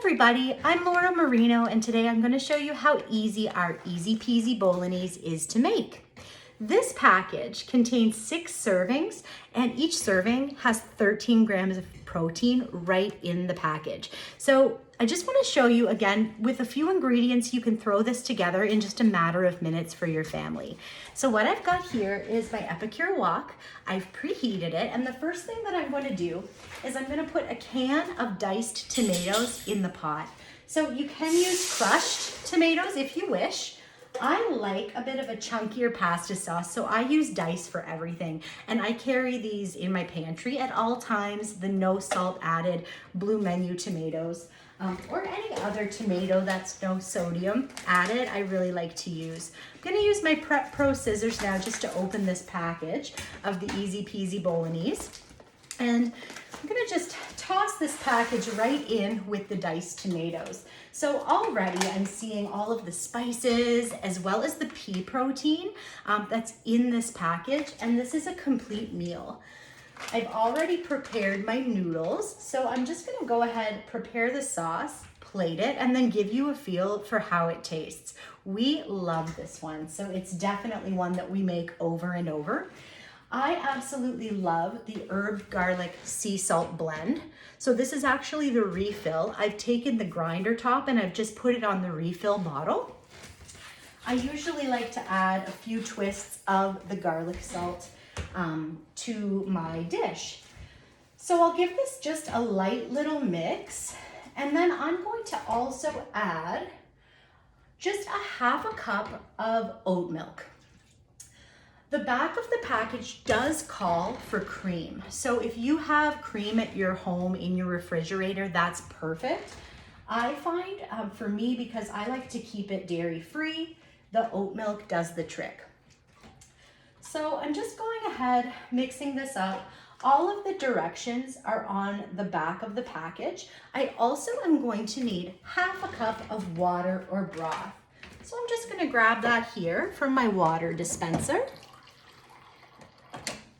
everybody, I'm Laura Marino, and today I'm going to show you how easy our Easy Peasy Bolognese is to make. This package contains 6 servings, and each serving has 13 grams of protein right in the package. So I just want to show you again, with a few ingredients, you can throw this together in just a matter of minutes for your family. So what I've got here is my Epicure wok. I've preheated it, and the first thing that I'm going to do is I'm going to put a can of diced tomatoes in the pot. So you can use crushed tomatoes if you wish. I like a bit of a chunkier pasta sauce, so I use dice for everything. And I carry these in my pantry at all times, the no salt added blue menu tomatoes, or any other tomato that's no sodium added, I really like to use. I'm gonna use my Prep Pro scissors now just to open this package of the Easy Peasy Bolognese. And I'm gonna just toss this package right in with the diced tomatoes. So already I'm seeing all of the spices as well as the pea protein that's in this package, and this is a complete meal. I've already prepared my noodles, so I'm just gonna go ahead, prepare the sauce, plate it, and then give you a feel for how it tastes. We love this one, so it's definitely one that we make over and over. I absolutely love the herb garlic sea salt blend. So this is actually the refill. I've taken the grinder top and I've just put it on the refill bottle. I usually like to add a few twists of the garlic salt to my dish. So I'll give this just a light little mix, and then I'm going to also add just a half a cup of oat milk. The back of the package does call for cream. So if you have cream at your home in your refrigerator, that's perfect. I find for me, because I like to keep it dairy free, the oat milk does the trick. So I'm just going ahead, mixing this up. All of the directions are on the back of the package. I also am going to need half a cup of water or broth. So I'm just gonna grab that here from my water dispenser.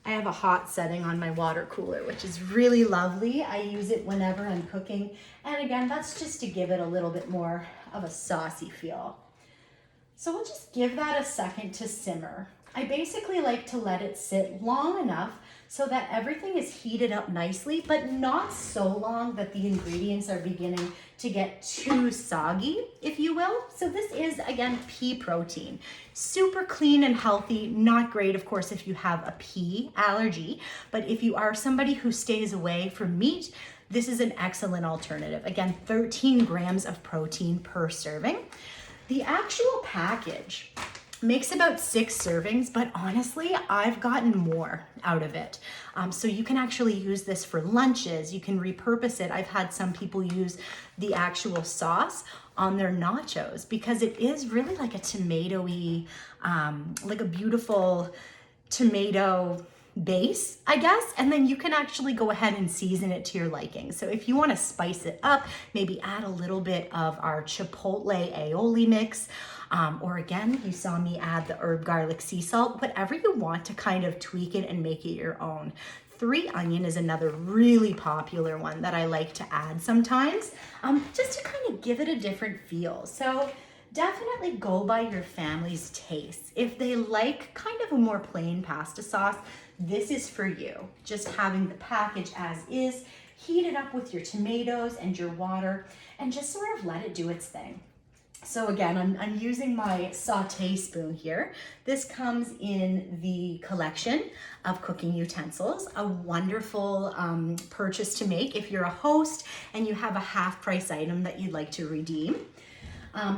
I have a hot setting on my water cooler, which is really lovely. I use it whenever I'm cooking. And again, that's just to give it a little bit more of a saucy feel. So we'll just give that a second to simmer. I basically like to let it sit long enough so that everything is heated up nicely, but not so long that the ingredients are beginning to get too soggy, if you will. So this is, again, pea protein. Super clean and healthy, not great, of course, if you have a pea allergy, but if you are somebody who stays away from meat, this is an excellent alternative. Again, 13 grams of protein per serving. The actual package makes about 6 servings, but honestly, I've gotten more out of it. So you can actually use this for lunches. You can repurpose it. I've had some people use the actual sauce on their nachos because it is really like a tomatoey, like a beautiful tomato base, I guess, and then you can actually go ahead and season it to your liking. So if you want to spice it up, maybe add a little bit of our chipotle aioli mix, or again, you saw me add the herb garlic sea salt, whatever you want to kind of tweak it and make it your own. 3 onion is another really popular one that I like to add sometimes, just to kind of give it a different feel. So definitely go by your family's taste. If they like kind of a more plain pasta sauce, this is for you. Just having the package as is, heat it up with your tomatoes and your water, and just sort of let it do its thing. So again, I'm using my saute spoon here. This comes in the collection of cooking utensils, a wonderful purchase to make if you're a host and you have a half price item that you'd like to redeem.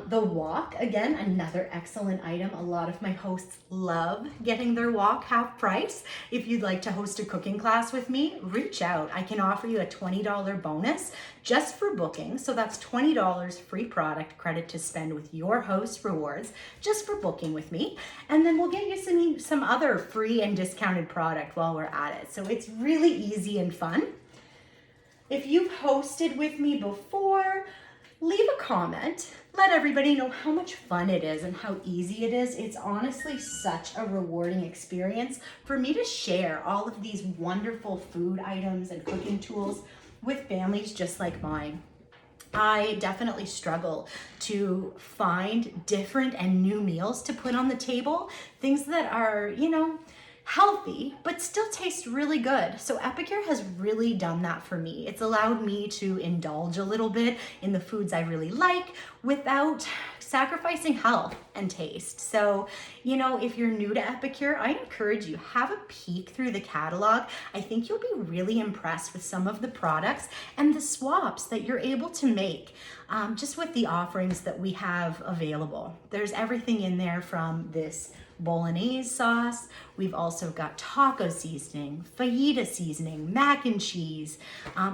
The wok, again, another excellent item. A lot of my hosts love getting their wok half price. If you'd like to host a cooking class with me, reach out. I can offer you a $20 bonus just for booking. So that's $20 free product credit to spend with your host rewards just for booking with me. And then we'll get you some other free and discounted product while we're at it. So it's really easy and fun. If you've hosted with me before, leave a comment. Let everybody know how much fun it is and how easy it is. It's honestly such a rewarding experience for me to share all of these wonderful food items and cooking tools with families just like mine. I definitely struggle to find different and new meals to put on the table, things that are, you know, healthy, but still taste really good. So Epicure has really done that for me. It's allowed me to indulge a little bit in the foods I really like without sacrificing health and taste. So, you know, if you're new to Epicure, I encourage you, have a peek through the catalog. I think you'll be really impressed with some of the products and the swaps that you're able to make just with the offerings that we have available. There's everything in there from this Bolognese sauce. We've also got taco seasoning, fajita seasoning, mac and cheese,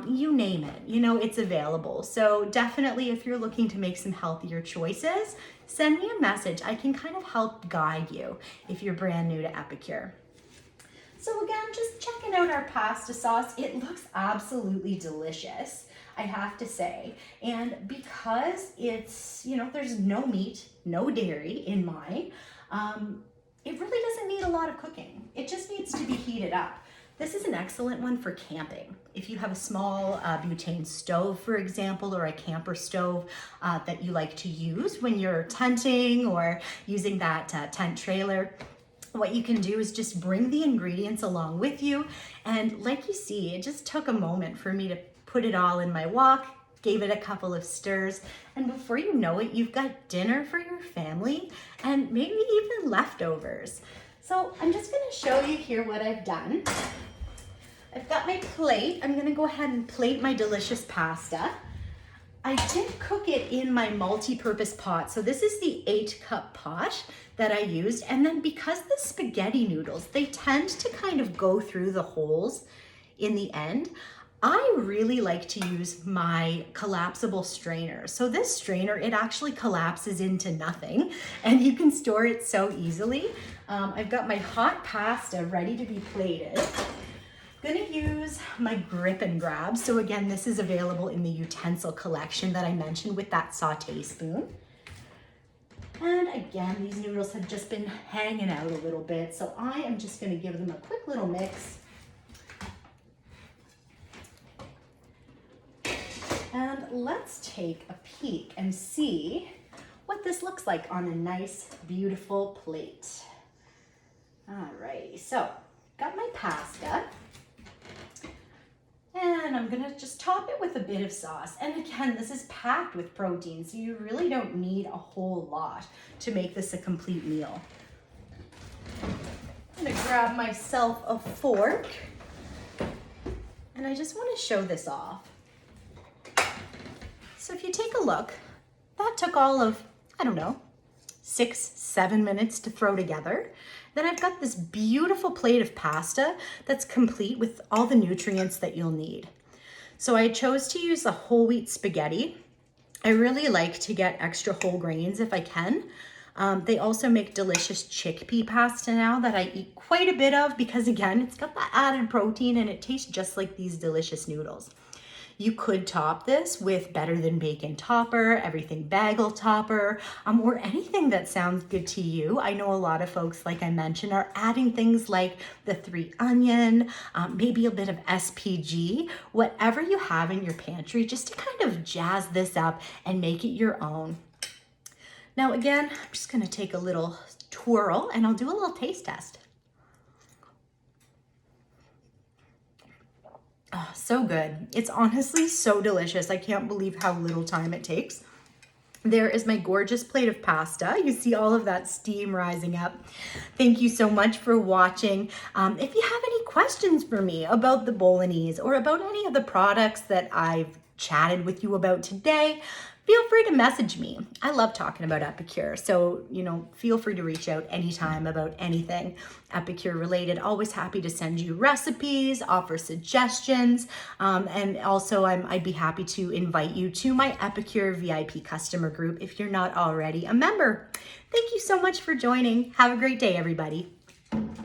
you name it, you know, it's available. So definitely if you're looking to make some healthier choices, send me a message. I can kind of help guide you if you're brand new to Epicure. So again, just checking out our pasta sauce. It looks absolutely delicious, I have to say. And because it's, you know, there's no meat, no dairy in mine, it really doesn't need a lot of cooking. It just needs to be heated up. This is an excellent one for camping. If you have a small butane stove, for example, or a camper stove that you like to use when you're tenting or using that tent trailer, what you can do is just bring the ingredients along with you. And like you see, it just took a moment for me to put it all in my wok, gave it a couple of stirs, and before you know it, you've got dinner for your family and maybe even leftovers. So I'm just gonna show you here what I've done. I've got my plate. I'm gonna go ahead and plate my delicious pasta. I did cook it in my multi-purpose pot. So this is the 8-cup pot that I used. And then because the spaghetti noodles, they tend to kind of go through the holes in the end, I really like to use my collapsible strainer. So this strainer, it actually collapses into nothing and you can store it so easily. I've got my hot pasta ready to be plated. I'm gonna use my grip and grab. So again, this is available in the utensil collection that I mentioned with that sauté spoon. And again, these noodles have just been hanging out a little bit. So I am just gonna give them a quick little mix. And let's take a peek and see what this looks like on a nice, beautiful plate. Alrighty, so got my pasta. And I'm gonna just top it with a bit of sauce. And again, this is packed with protein, so you really don't need a whole lot to make this a complete meal. I'm gonna grab myself a fork. And I just wanna show this off. So if you take a look, that took all of, I don't know, 6-7 minutes to throw together. Then I've got this beautiful plate of pasta that's complete with all the nutrients that you'll need. So I chose to use the whole wheat spaghetti. I really like to get extra whole grains if I can. They also make delicious chickpea pasta now that I eat quite a bit of because again, it's got that added protein and it tastes just like these delicious noodles. You could top this with Better Than Bacon topper, everything bagel topper, or anything that sounds good to you. I know a lot of folks, like I mentioned, are adding things like the 3 onion, maybe a bit of SPG, whatever you have in your pantry, just to kind of jazz this up and make it your own. Now again, I'm just gonna take a little twirl and I'll do a little taste test. Oh, so good. It's honestly so delicious. I can't believe how little time it takes. There is my gorgeous plate of pasta. You see all of that steam rising up. Thank you so much for watching. If you have any questions for me about the Bolognese or about any of the products that I've chatted with you about today, feel free to message me. I love talking about Epicure, so feel free to reach out anytime about anything Epicure related. Always happy to send you recipes, offer suggestions, and also I'd be happy to invite you to my Epicure VIP customer group if you're not already a member. Thank you so much for joining. Have a great day, everybody.